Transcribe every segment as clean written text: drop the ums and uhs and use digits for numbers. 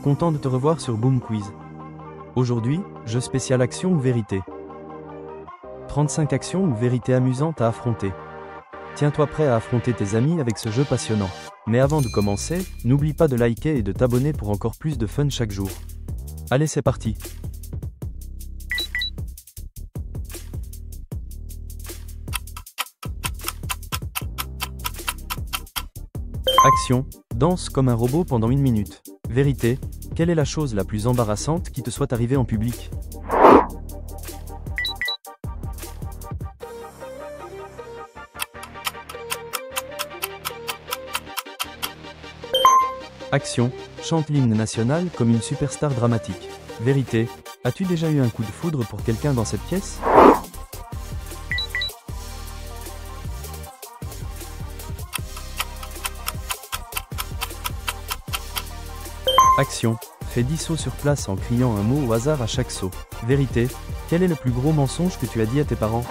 content de te revoir sur Boom Quiz. Aujourd'hui, jeu spécial action ou vérité. 35 actions ou vérités amusantes à affronter. Tiens-toi prêt à affronter tes amis avec ce jeu passionnant. Mais avant de commencer, n'oublie pas de liker et de t'abonner pour encore plus de fun chaque jour. Allez, c'est parti! Action, danse comme un robot pendant 1 minute. Vérité, quelle est la chose la plus embarrassante qui te soit arrivée en public? Action, chante l'hymne national comme une superstar dramatique. Vérité, as-tu déjà eu un coup de foudre pour quelqu'un dans cette pièce? Action, fais 10 sauts sur place en criant un mot au hasard à chaque saut. Vérité, quel est le plus gros mensonge que tu as dit à tes parents?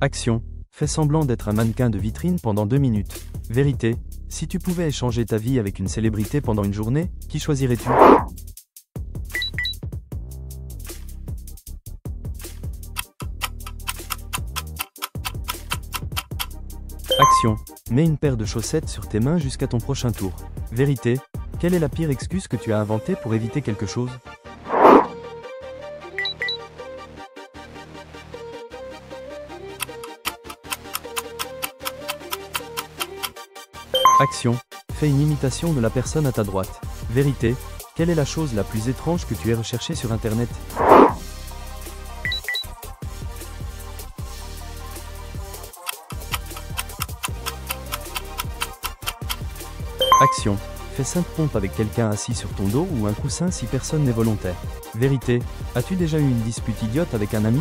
Action, fais semblant d'être un mannequin de vitrine pendant 2 minutes. Vérité, si tu pouvais échanger ta vie avec une célébrité pendant une journée, qui choisirais-tu? Action, mets une paire de chaussettes sur tes mains jusqu'à ton prochain tour. Vérité, quelle est la pire excuse que tu as inventée pour éviter quelque chose? Action, fais une imitation de la personne à ta droite. Vérité, quelle est la chose la plus étrange que tu aies recherchée sur Internet? Action, fais 5 pompes avec quelqu'un assis sur ton dos ou un coussin si personne n'est volontaire. Vérité, as-tu déjà eu une dispute idiote avec un ami?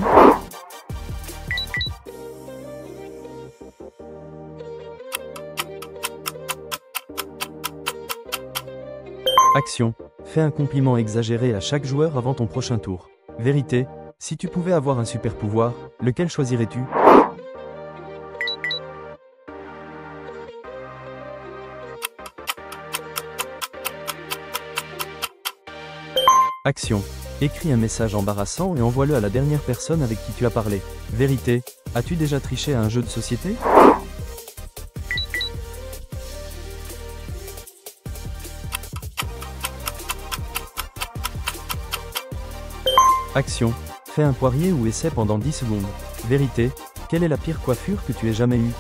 Action, fais un compliment exagéré à chaque joueur avant ton prochain tour. Vérité, si tu pouvais avoir un super pouvoir, lequel choisirais-tu? Action, écris un message embarrassant et envoie-le à la dernière personne avec qui tu as parlé. Vérité, as-tu déjà triché à un jeu de société? Action, fais un poirier ou essai pendant 10 secondes. Vérité, quelle est la pire coiffure que tu aies jamais eue?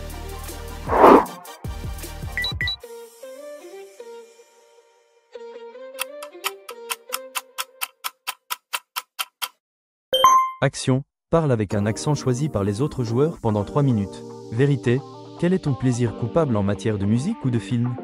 Action, parle avec un accent choisi par les autres joueurs pendant 3 minutes. Vérité, quel est ton plaisir coupable en matière de musique ou de film?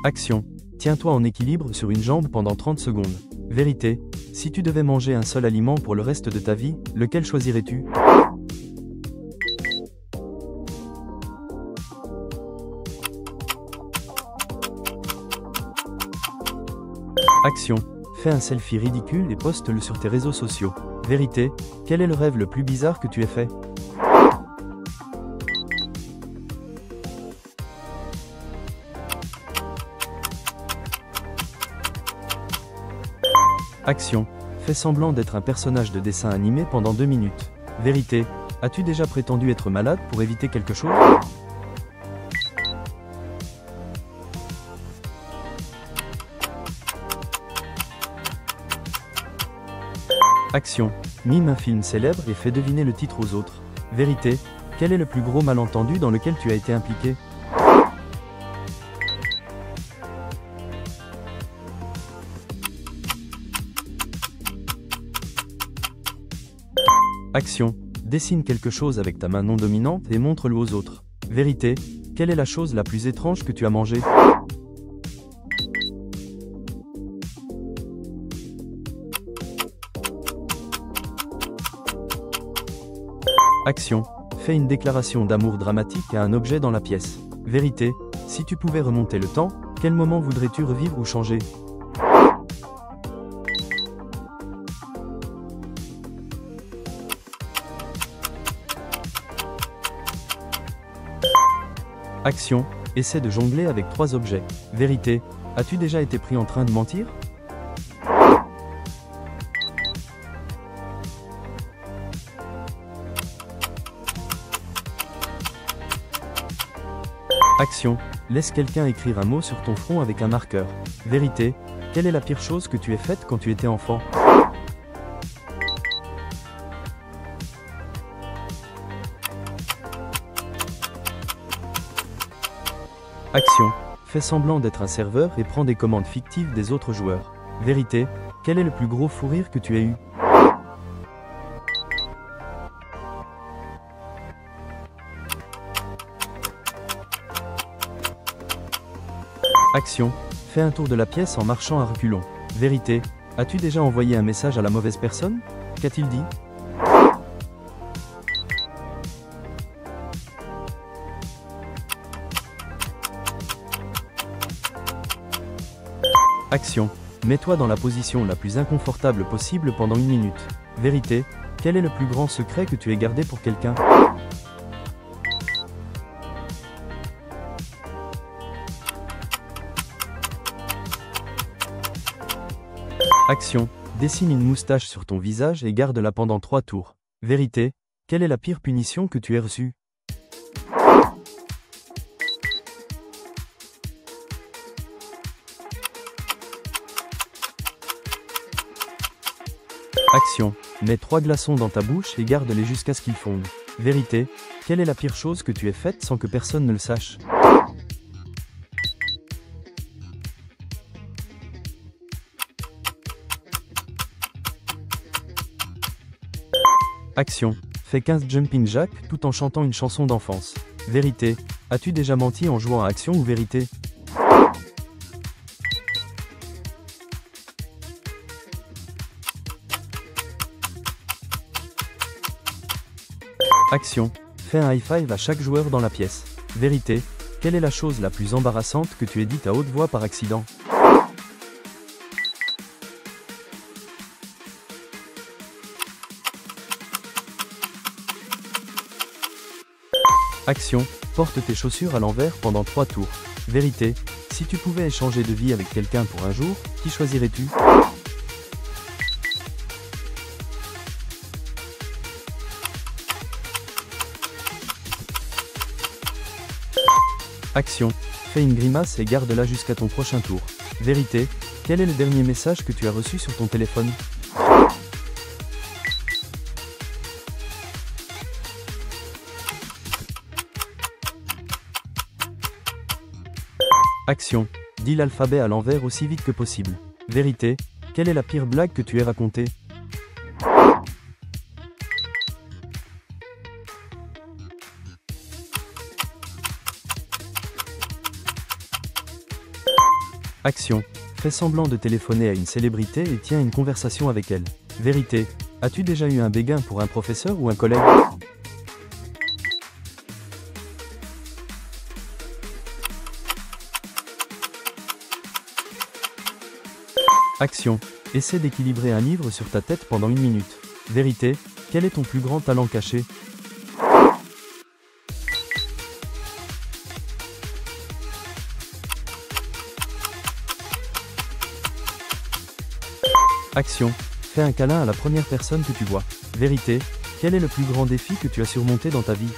Action, tiens-toi en équilibre sur une jambe pendant 30 secondes. Vérité, si tu devais manger un seul aliment pour le reste de ta vie, lequel choisirais-tu? Action, fais un selfie ridicule et poste-le sur tes réseaux sociaux. Vérité, quel est le rêve le plus bizarre que tu aies fait? Action, fais semblant d'être un personnage de dessin animé pendant 2 minutes. Vérité, as-tu déjà prétendu être malade pour éviter quelque chose? Action, mime un film célèbre et fais deviner le titre aux autres. Vérité, quel est le plus gros malentendu dans lequel tu as été impliqué? Action, dessine quelque chose avec ta main non dominante et montre-le aux autres. Vérité, quelle est la chose la plus étrange que tu as mangée? Action, fais une déclaration d'amour dramatique à un objet dans la pièce. Vérité, si tu pouvais remonter le temps, Quel moment voudrais-tu revivre ou changer? Action. Essaie de jongler avec 3 objets. Vérité. As-tu déjà été pris en train de mentir? Action. Laisse quelqu'un écrire un mot sur ton front avec un marqueur. Vérité. Quelle est la pire chose que tu aies faite quand tu étais enfant? Action. Fais semblant d'être un serveur et prends des commandes fictives des autres joueurs. Vérité. Quel est le plus gros fou rire que tu aies eu? Action. Fais un tour de la pièce en marchant à reculons. Vérité. As-tu déjà envoyé un message à la mauvaise personne? Qu'a-t-il dit? Action. Mets-toi dans la position la plus inconfortable possible pendant 1 minute. Vérité. Quel est le plus grand secret que tu aies gardé pour quelqu'un? Action. Dessine une moustache sur ton visage et garde-la pendant 3 tours. Vérité. Quelle est la pire punition que tu aies reçue? Action. Mets 3 glaçons dans ta bouche et garde-les jusqu'à ce qu'ils fondent. Vérité. Quelle est la pire chose que tu aies faite sans que personne ne le sache? Action. Fais 15 jumping jacks tout en chantant une chanson d'enfance. Vérité. As-tu déjà menti en jouant à action ou vérité? Action. Fais un high five à chaque joueur dans la pièce. Vérité. Quelle est la chose la plus embarrassante que tu aies dite à haute voix par accident? Action. Porte tes chaussures à l'envers pendant 3 tours. Vérité. Si tu pouvais échanger de vie avec quelqu'un pour un jour, qui choisirais-tu? Action. Fais une grimace et garde-la jusqu'à ton prochain tour. Vérité. Quel est le dernier message que tu as reçu sur ton téléphone? Action. Dis l'alphabet à l'envers aussi vite que possible. Vérité. Quelle est la pire blague que tu aies racontée? Action. Fais semblant de téléphoner à une célébrité et tiens une conversation avec elle. Vérité. As-tu déjà eu un béguin pour un professeur ou un collègue? Action. Essaie d'équilibrer un livre sur ta tête pendant 1 minute. Vérité. Quel est ton plus grand talent caché? Action. Fais un câlin à la première personne que tu vois. Vérité. Quel est le plus grand défi que tu as surmonté dans ta vie?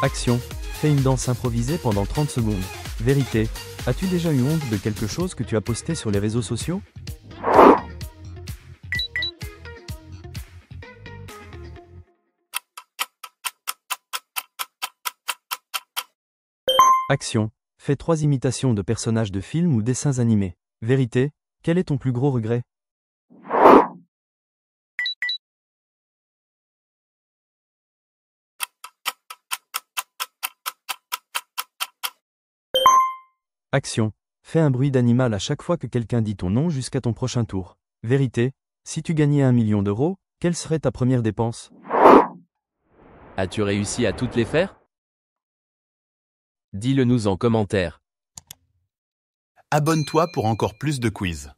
Action. Fais une danse improvisée pendant 30 secondes. Vérité. As-tu déjà eu honte de quelque chose que tu as posté sur les réseaux sociaux? Action. Fais 3 imitations de personnages de films ou dessins animés. Vérité. Quel est ton plus gros regret? Action. Fais un bruit d'animal à chaque fois que quelqu'un dit ton nom jusqu'à ton prochain tour. Vérité. Si tu gagnais 1 million d'euros, quelle serait ta première dépense? As-tu réussi à toutes les faire? Dis-le nous en commentaire. Abonne-toi pour encore plus de quiz.